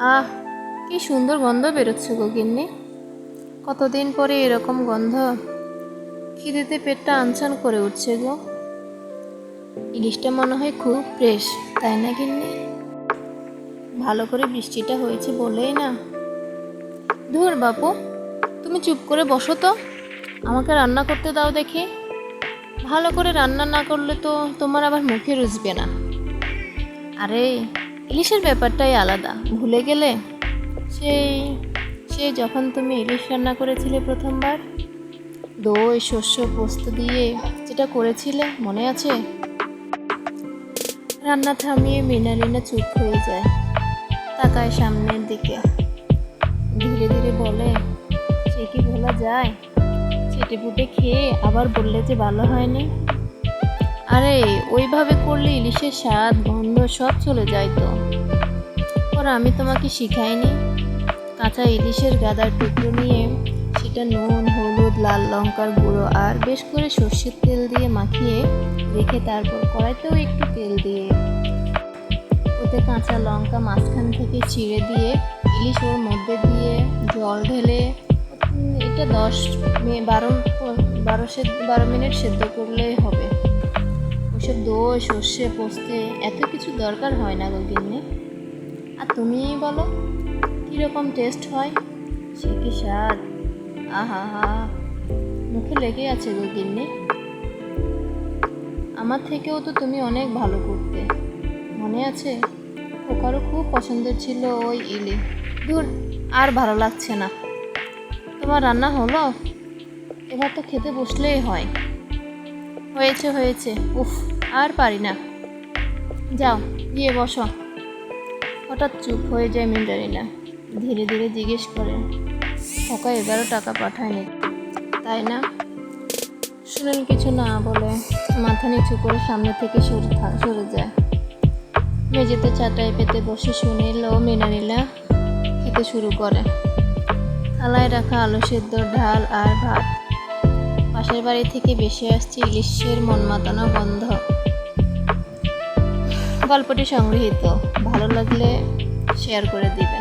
আহ, কি সুন্দর গন্ধ বেরোচ্ছে গো গিন্নি। কতদিন পরে এরকম গন্ধ। খিদেতে পেটটা আনছান করে উঠছে গো। ইলিশটা মনে হয় খুব ফ্রেশ, তাই না গিন্নি? ভালো করে বৃষ্টিটা হয়েছে বলেই না। ধুর বাপু, তুমি চুপ করে বসো তো, আমাকে রান্না করতে দাও দেখি। ভালো করে রান্না না করলে তো তোমার আবার মুখে রুচবে না। আরে, ইলিশের ব্যাপারটাই আলাদা, ভুলে গেলে? সেই সেই যখন তুমি ইলিশ রান্না করেছিলে প্রথমবার, দই শস্য পোস্ত দিয়ে যেটা করেছিলে, মনে আছে? রান্না থামিয়ে মৃণালিনা চুপ হয়ে যায়, তাকায় সামনের দিকে, ধীরে ধীরে বলে, সে কি ভোলা যায়? চেটেপুটে খেয়ে আবার বললে যে ভালো হয়নি। আরে, ওইভাবে করলে ইলিশের স্বাদ গন্ধ সব চলে যায় তো। আর আমি তোমাকে শিখাইনি? কাঁচা ইলিশের গাদার টুকরো নিয়ে সেটা নুন হলুদ লাল লঙ্কার গুঁড়ো আর বেশ করে সর্ষের তেল দিয়ে মাখিয়ে রেখে তারপর কড়াইতেও একটু তেল দিয়ে ওতে কাঁচা লঙ্কা মাঝখান থেকে চিড়ে দিয়ে ইলিশ ওর মধ্যে দিয়ে জল ঢেলে এটা 12 মিনিট সেদ্ধ করলেই হবে। ওসব দই সর্ষে পোস্তে এত কিছু দরকার হয় না গো গিন্নি। আর তুমিই বলো, কীরকম টেস্ট হয়? সে কি স্বাদ! আহা হা, মুখে লেগে আছে গো গিন্নি। আমার থেকেও তো তুমি অনেক ভালো করতে, মনে আছে? ওকারও খুব পছন্দের ছিল ওই ইলি। ধুর, আর ভালো লাগছে না। তোমার রান্না হলো? এবার তো খেতে বসলেই হয়। হয়েছে হয়েছে, উফ, আর পারি না। যাও গিয়ে বসো। হঠাৎ চুপ হয়ে যায় মৃণালিনা, ধীরে ধীরে জিজ্ঞেস করে, খোকা এবারও টাকা পাঠায়নি তাই না? সুনীল কিছু না বলে মাথা নিচু করে সামনে থেকে সরে যায়। মেঝেতে চাটাই পেতে বসে সুনীল ও মৃণালিনা খেতে শুরু করে। থালায় রাখা আলু সেদ্ধ ডাল আর ভাত, পাশের বাড়ি থেকে ভেসে আসছে ইলিশের মন মাতানো গন্ধ। গল্পটি সংগৃহীত, ভালো লাগলে শেয়ার করে দিবেন।